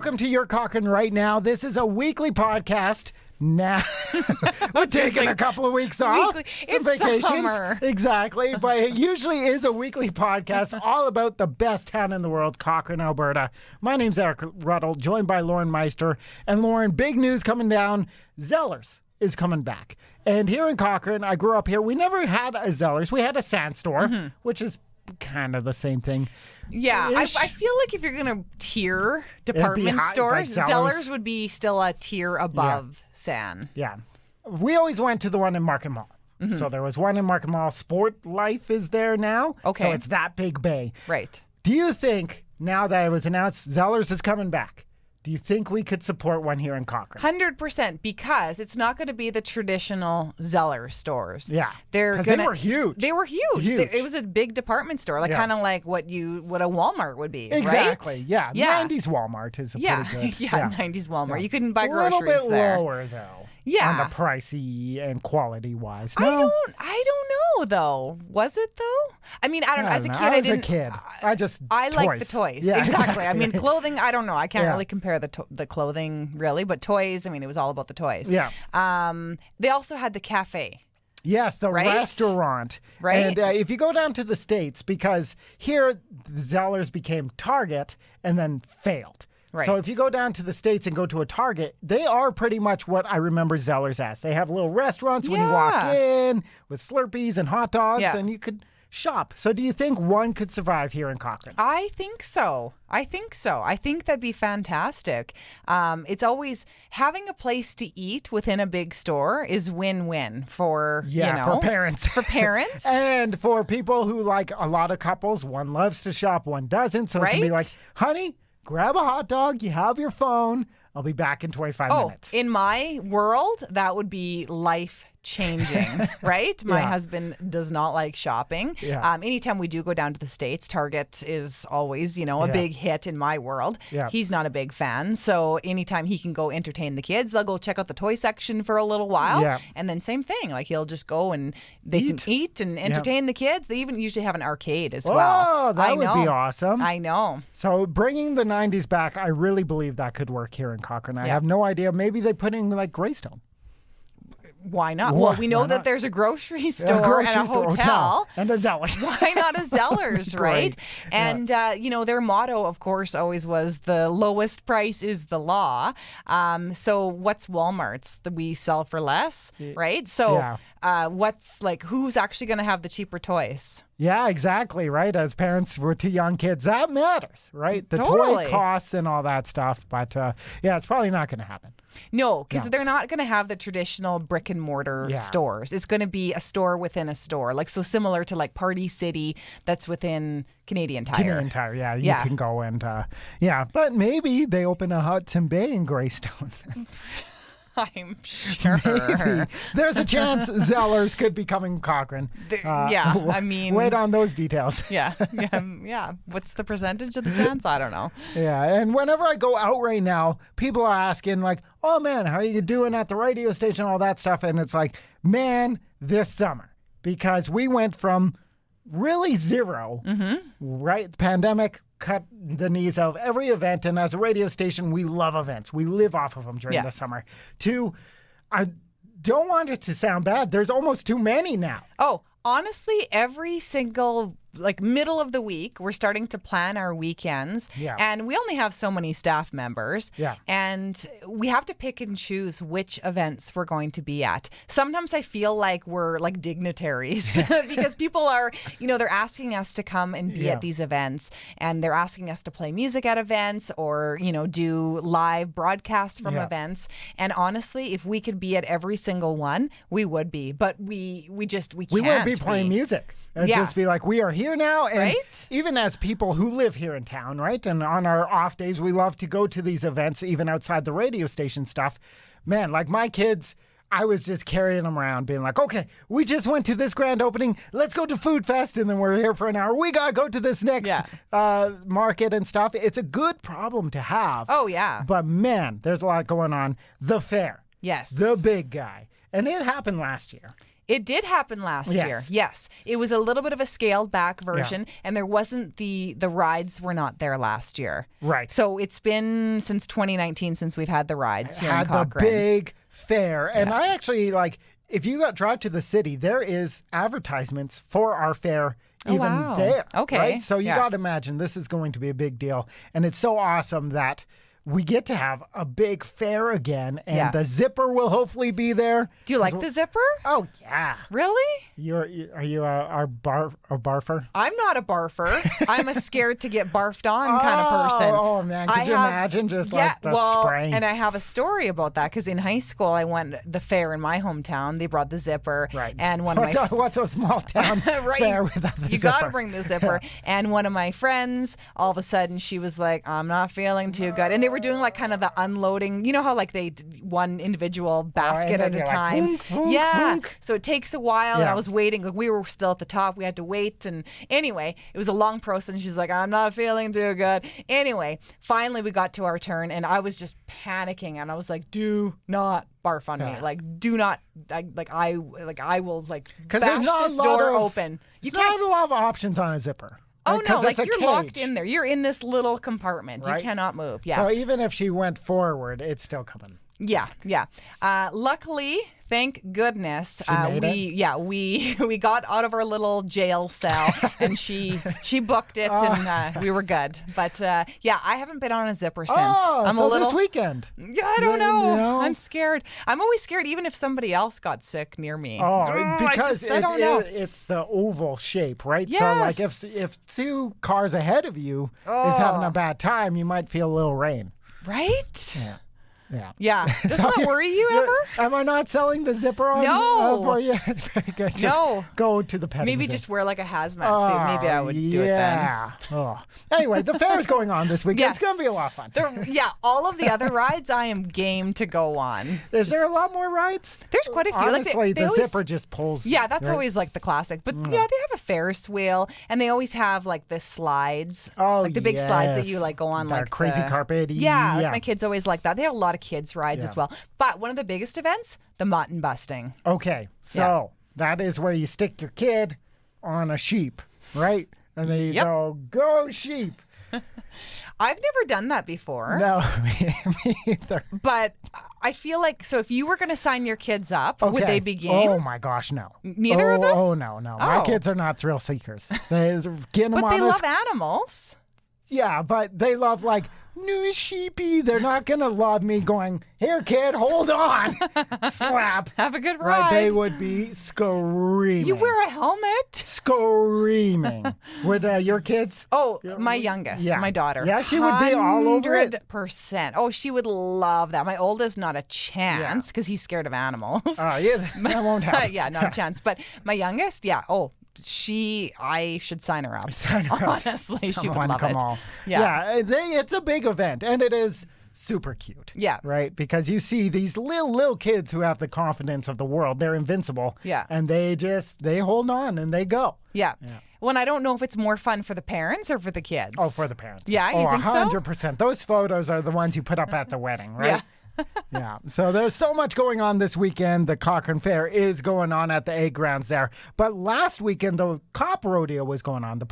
Welcome to Your Cochrane Right Now. This is a weekly podcast. Now we're taking a couple of weeks off. Some vacations. Summer. Exactly. But it usually is a weekly podcast all about the best town in the world, Cochrane, Alberta. My name's Eric Ruddle, joined by Lauren Meister. And Lauren, big news coming down. Zellers is coming back. And here in Cochrane, I grew up here. We never had a Zellers. We had a Sand Store, which is kind of the same thing. Yeah, I feel like if you're going to tier department stores, like Zellers would be still a tier above San. Yeah. We always went to the one in Market Mall. So there was one in Market Mall. Sport Life is there now. Okay. So it's that big bay. Right. Do you think, now that it was announced Zellers is coming back, do you think we could support one here in Cochrane? 100%, because it's not going to be the traditional Zellers stores. Yeah, they were huge. They were huge. It was a big department store, like kind of like what a Walmart would be. Exactly. Right? Yeah. Yeah. 90s Walmart is a pretty good. Yeah. 90s Walmart. You couldn't buy a groceries little bit there. lower though. Yeah. On the pricey and quality wise. I don't know though. Was it though? I mean, I don't know. As a kid, I was a kid. I like the toys. Yeah, exactly. I mean, clothing, I don't know. I can't really compare the clothing really, but toys, I mean, it was all about the toys. Yeah. They also had the cafe. Yes, the restaurant. Right. And if you go down to the States, because here Zellers became Target and then failed. Right. So if you go down to the States and go to a Target, they are pretty much what I remember Zellers as. They have little restaurants when you walk in with Slurpees and hot dogs, and you could shop. So do you think one could survive here in Cochrane? I think so. I think that'd be fantastic. It's always having a place to eat within a big store is win-win for, for parents. For parents. And for people who, like a lot of couples, one loves to shop, one doesn't. So it can be like, honey, grab a hot dog, you have your phone, I'll be back in 25 minutes. In my world, that would be life-changing, right? My husband does not like shopping. Yeah. Anytime we do go down to the States, Target is always, a big hit in my world. Yeah. He's not a big fan. So anytime he can go entertain the kids, they'll go check out the toy section for a little while. Yeah. And then same thing. Like he'll just go and they can eat and entertain the kids. They even usually have an arcade as well. Oh, that would be awesome. I know. So bringing the 90s back, I really believe that could work here in Cochrane. I have no idea. Maybe they put in like Greystone. Why not? Well, we know that there's a grocery store and a hotel. And a Zellers. Why not a Zellers, right? And, their motto, of course, always was the lowest price is the law. So what's Walmart's? We sell for less, right? So who's actually going to have the cheaper toys? Yeah, exactly, right? As parents with two young kids, that matters, right? The toy costs and all that stuff. But, it's probably not going to happen. No, because they're not going to have the traditional brick and mortar stores. It's going to be a store within a store, like so similar to like Party City that's within Canadian Tire. Canadian Tire, you can go and, but maybe they open a Hudson Bay in Greystone. I'm sure. Maybe. There's a chance Zellers could be coming Cochrane. I mean... Wait on those details. Yeah. What's the percentage of the chance? I don't know. Yeah, and whenever I go out right now, people are asking like, oh man, how are you doing at the radio station, all that stuff. And it's like, man, this summer. Because we went from really zero, right? The pandemic cut the knees of every event. And as a radio station, we love events. We live off of them during the summer. I don't want it to sound bad. There's almost too many now. Oh, honestly, every single middle of the week, we're starting to plan our weekends. Yeah. And we only have so many staff members. Yeah. And we have to pick and choose which events we're going to be at. Sometimes I feel like we're like dignitaries because people are, they're asking us to come and be at these events, and they're asking us to play music at events or, do live broadcasts from events. And honestly, if we could be at every single one, we would be. But we can't. We would be playing music. And just be like, we are here now. And even as people who live here in town, right? And on our off days, we love to go to these events, even outside the radio station stuff. Man, like my kids, I was just carrying them around being like, okay, we just went to this grand opening. Let's go to Food Fest. And then we're here for an hour. We got to go to this next market and stuff. It's a good problem to have. Oh, yeah. But man, there's a lot going on. The fair. Yes. The big guy. And it happened last year. It did happen last Yes. year. Yes. It was a little bit of a scaled back version, and there wasn't the rides were not there last year. Right. So it's been since 2019 since we've had the rides here in Had the Cochrane. big fair. And I actually, like, if you drive to the city, there is advertisements for our fair even wow. there. Okay. Right? So you Yeah. got to imagine this is going to be a big deal. And it's so awesome that we get to have a big fair again, and Yeah. the zipper will hopefully be there. Do you like the zipper? Oh, are Really? you a barfer? I'm not a barfer. I'm a scared to get barfed on kind of person. Oh, man. Could you imagine just like the spraying? And I have a story about that because in high school, I went the fair in my hometown. They brought the zipper. Right. And one of my What's a small town right. fair without the You zipper? got to bring the zipper. And one of my friends, all of a sudden, she was like, I'm not feeling too good. And they were doing like kind of the unloading. You know how like they one individual basket then at a you're like, time? "Funk, funk, yeah. funk." So it takes a while. And Yeah. I was waiting. Like, we were still at the top. We had to wait. And anyway, it was a long process. And she's like, I'm not feeling too good. Anyway, finally we got to our turn. And I was just panicking. And I was like, do not barf on me. Like, do not. I will like Because bash there's not this a lot door of, open. You there's can't. not a lot of options on a zipper. Oh right? no! 'Cause Like it's a you're locked cage. in there. You're in this little compartment. Right. You cannot move. Yeah, So even if she went forward, it's still coming. yeah. Luckily, thank goodness, made we got out of our little jail cell, and she booked it, and we were good. But yeah, I haven't been on a zipper since. I'm so a little. this weekend. Yeah, I don't know. You know? I'm scared. I'm always scared, even if somebody else got sick near me. Because I don't know. it's the oval shape, right? So like Yes. if two cars ahead of you is having a bad time, you might feel a little rain. Right? Yeah. Yeah. Yeah. Doesn't that worry you ever? Am I not selling the zipper on No. for you? Very good. Just No. go to the petting Maybe zoo. just wear like a hazmat suit. Maybe I would do it then. Yeah. Oh. Anyway, the fair is going on this weekend. Yes. It's going to be a lot of fun. Yeah, all of the other rides I am game to go on. Is there a lot more rides? There's quite a few. Honestly, like they the always, zipper just pulls. Yeah, that's right? always like the classic. But yeah, they have a Ferris wheel, and they always have like the slides. Oh, like the big slides that you yes. like go on, That like crazy carpet. Yeah, like my kids always like that. They have a lot of kids rides Yeah. as well. But one of the biggest events, the mutton busting. Okay, so that is where you stick your kid on a sheep, right? And then you go sheep. I've never done that before. No, me either. But I feel like, so if you were going to sign your kids up, would Okay. they be game? Oh my gosh, no. Neither of them? Oh no. My Oh. kids are not thrill seekers. They're getting them But on they this. love animals. Yeah, but they love like new sheepy. They're not gonna love me going, here, kid, hold on, slap. Have a good ride. Right? They would be screaming. You wear a helmet? Screaming. Would your kids? Oh, my youngest, Yeah. my daughter. Yeah, she would be all over it. 100%. Oh, she would love that. My oldest, not a chance because he's scared of animals. Oh, yeah, that won't happen. Yeah, not a chance. But my youngest, yeah. Oh, I should sign her up. Sign her up. Honestly, she Come would on, love come it. on. Yeah. It's a big event, and it is super cute. Yeah. Right? Because you see these little kids who have the confidence of the world. They're invincible. Yeah. And they hold on and they go. Yeah. Well, I don't know if it's more fun for the parents or for the kids. Oh, for the parents. Yeah, you think so? 100%. Those photos are the ones you put up at the wedding, right? Yeah. Yeah. So there's so much going on this weekend. The Cochrane Fair is going on at the egg grounds there. But last weekend, the cop rodeo was going on. The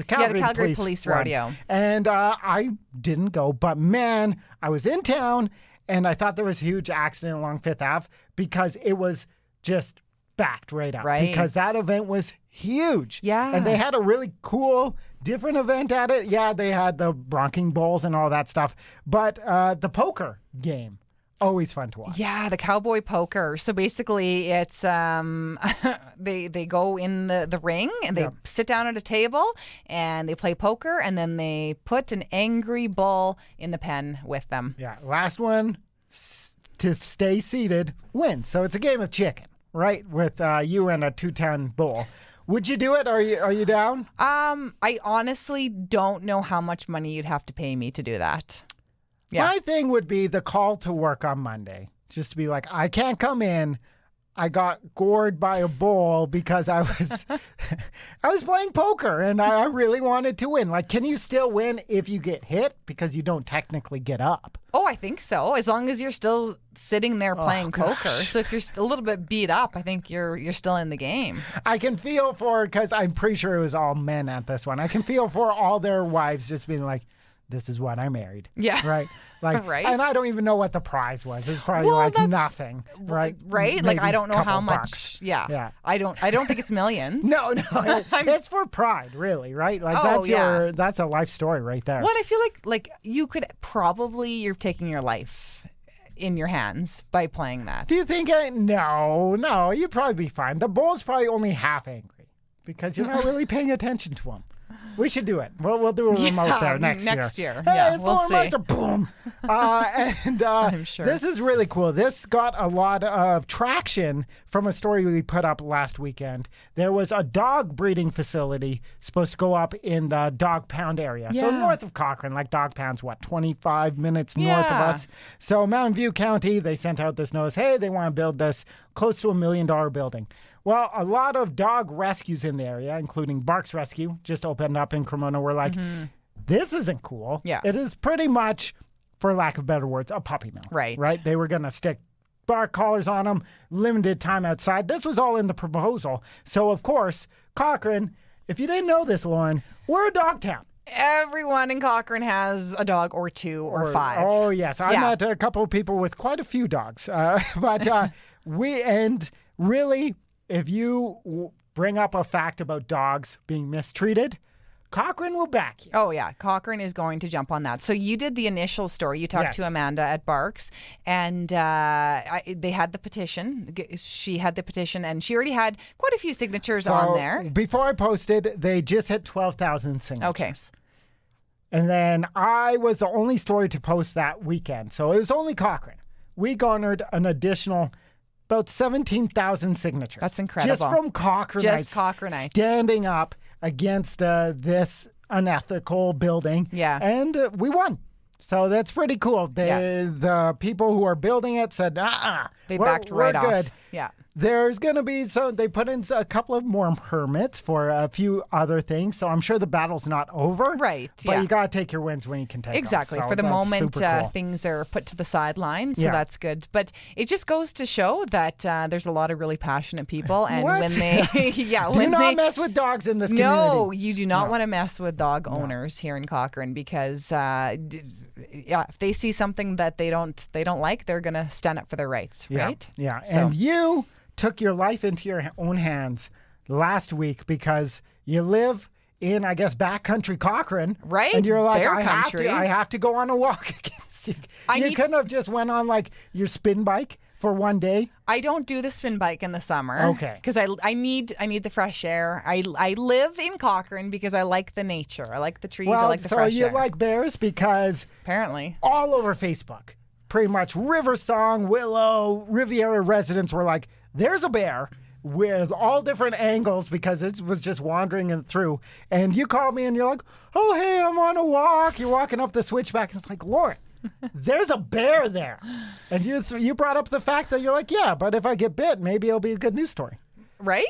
Calgary Police one. Rodeo. And I didn't go, but man, I was in town and I thought there was a huge accident along Fifth Ave because it was just backed right up. Right. Because that event was huge. Yeah. And they had a really cool different event at it. Yeah, they had the bronking bowls and all that stuff. But the poker game, always fun to watch. Yeah, the cowboy poker. So basically, it's they go in the ring and they sit down at a table and they play poker, and then they put an angry bull in the pen with them. Yeah, last one to stay seated wins. So it's a game of chicken, right? With you and a 2-ton bull. Would you do it? Are you down? I honestly don't know how much money you'd have to pay me to do that. Yeah. My thing would be the call to work on Monday. Just to be like, I can't come in. I got gored by a bull because I was I was playing poker and I really wanted to win. Like, can you still win if you get hit? Because you don't technically get up. Oh, I think so. As long as you're still sitting there playing poker. So if you're a little bit beat up, I think you're still in the game. I can feel for, because I'm pretty sure it was all men at this one. I can feel for all their wives just being like, this is what I married. Yeah. Right. Like, right. And I don't even know what the prize was. It's probably nothing. Right. Right. Maybe like, I don't know how much. Bucks. Yeah. I don't think it's millions. No. It's for pride, really. Right. Like that's a life story right there. Well, I feel like you could probably, you're taking your life in your hands by playing that. Do you think? No. You'd probably be fine. The bull's probably only half angry because you're not really paying attention to him. We should do it. We'll do a remote there next year. Hey, yeah, we'll see. Boom. I'm sure. This is really cool. This got a lot of traction from a story we put up last weekend. There was a dog breeding facility supposed to go up in the Dog Pound area. Yeah. So north of Cochrane, like Dog Pound's 25 minutes north of us. So Mountain View County, they sent out this notice, hey, they want to build this close to $1 million building. Well, a lot of dog rescues in the area, including Barks Rescue, just opened up in Cremona. We're like, this isn't cool. Yeah. It is pretty much, for lack of better words, a puppy mill. Right. They were going to stick bark collars on them, limited time outside. This was all in the proposal. So, of course, Cochrane, if you didn't know this, Lauren, we're a dog town. Everyone in Cochrane has a dog or two or five. Oh, yes. I met a couple of people with quite a few dogs. Really, if you bring up a fact about dogs being mistreated, Cochrane will back you. Oh, yeah. Cochrane is going to jump on that. So you did the initial story. You talked to Amanda at Barks, and they had the petition. She had the petition, and she already had quite a few signatures on there. Before I posted, they just hit 12,000 signatures. Okay. And then I was the only story to post that weekend. So it was only Cochrane. We garnered an additional about 17,000 signatures. That's incredible. Just from Cochranites. Standing up against this unethical building. Yeah. And we won. So that's pretty cool. The people who are building it said, They backed right off. Good. Yeah. There's going to be they put in a couple of more permits for a few other things. So I'm sure the battle's not over. Right. But you got to take your wins when you can take them. Exactly. So for the moment, cool. things are put to the sideline. So that's good. But it just goes to show that there's a lot of really passionate people. And when they, do not mess with dogs in this community. No, you do not want to mess with dog owners here in Cochrane because if they see something that they don't like, they're going to stand up for their rights. Right. Yeah. And you took your life into your own hands last week because you live in, I guess, backcountry Cochrane. Right. And you're like, Bear I have to go on a walk again. You couldn't have just went on like your spin bike for one day. I don't do the spin bike in the summer. Okay. Because I need the fresh air. I live in Cochrane because I like the nature. I like the trees. I like the fresh air. So you like bears because apparently all over Facebook, pretty much Riversong, Willow, Riviera residents were like, there's a bear with all different angles because it was just wandering through. And you called me and you're like, oh, hey, I'm on a walk. You're walking up the switchback. And it's like, Lauren, there's a bear there. And you brought up the fact that you're like, yeah, but if I get bit, maybe it'll be a good news story. Right?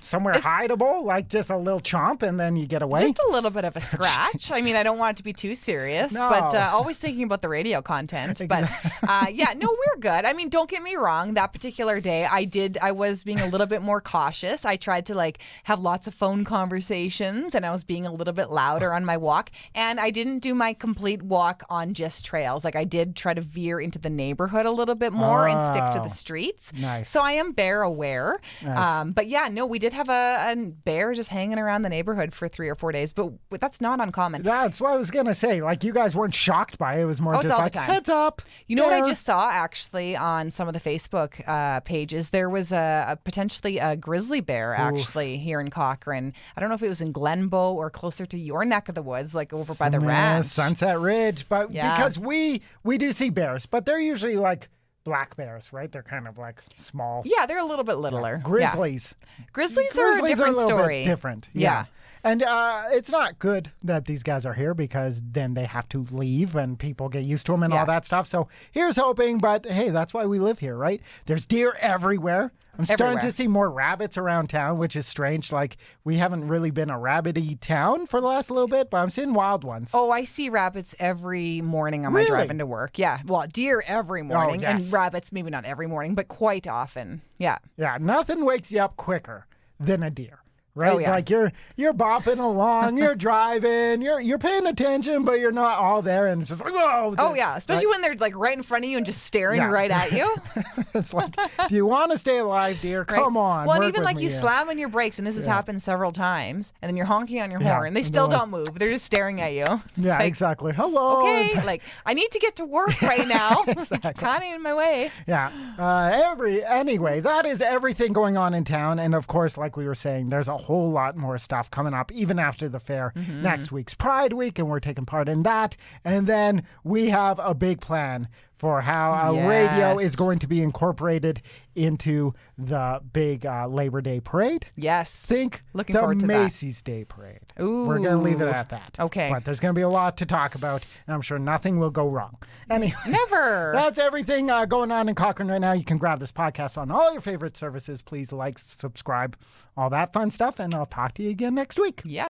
Somewhere hideable, like just a little chomp, and then you get away. Just a little bit of a scratch. I mean, I don't want it to be too serious, but always thinking about the radio content. But we're good. I mean, don't get me wrong. That particular day, I was being a little bit more cautious. I tried to have lots of phone conversations, and I was being a little bit louder on my walk. And I didn't do my complete walk on just trails. I did try to veer into the neighborhood a little bit more and stick to the streets. Nice. So I am bear aware. Nice. But we did have a bear just hanging around the neighborhood for 3 or 4 days, but that's not uncommon. That's what I was going to say. Like, you guys weren't shocked by it. It was more just like, heads up. You know what I just saw, actually, on some of the Facebook pages? There was potentially a grizzly bear, actually, here in Cochrane. I don't know if it was in Glenbow or closer to your neck of the woods, like over by the ranch. Sunset Ridge. But because we do see bears, but they're usually like black bears, right? They're kind of like small. Yeah, they're a little bit littler. Grizzlies. Grizzlies are a different story. Bit different. Yeah. And it's not good that these guys are here because then they have to leave and people get used to them and all that stuff. So here's hoping, but hey, that's why we live here, right? There's deer everywhere. I'm starting to see more rabbits around town, which is strange. Like, we haven't really been a rabbity town for the last little bit, but I'm seeing wild ones. Oh, I see rabbits every morning on my drive into work. Yeah. Well, deer every morning and rabbits maybe not every morning, but quite often. Yeah. Yeah. Nothing wakes you up quicker than a deer. Right? Oh, yeah. Like you're bopping along, you're driving, you're paying attention, but you're not all there, and it's just like, whoa. Oh yeah, especially when they're like right in front of you and just staring right at you. It's like, do you want to stay alive, dear? Come on. Well, and even like you slam on your brakes, and this has happened several times, and then you're honking on your horn, and they still don't move. They're just staring at you. Yeah, like, exactly. Hello. Okay, like I need to get to work right now. Kind of in my way. Yeah. Anyway, that is everything going on in town, and of course, like we were saying, there's a whole lot more stuff coming up even after the fair. Next week's Pride Week, and we're taking part in that. And then we have a big plan for how radio is going to be incorporated into the big Labor Day parade. Yes. Think Looking forward to the Macy's Day Parade. Ooh. We're going to leave it at that. Okay. But there's going to be a lot to talk about, and I'm sure nothing will go wrong. Anyway. Never. That's everything going on in Cochrane right now. You can grab this podcast on all your favorite services. Please like, subscribe, all that fun stuff, and I'll talk to you again next week. Yeah.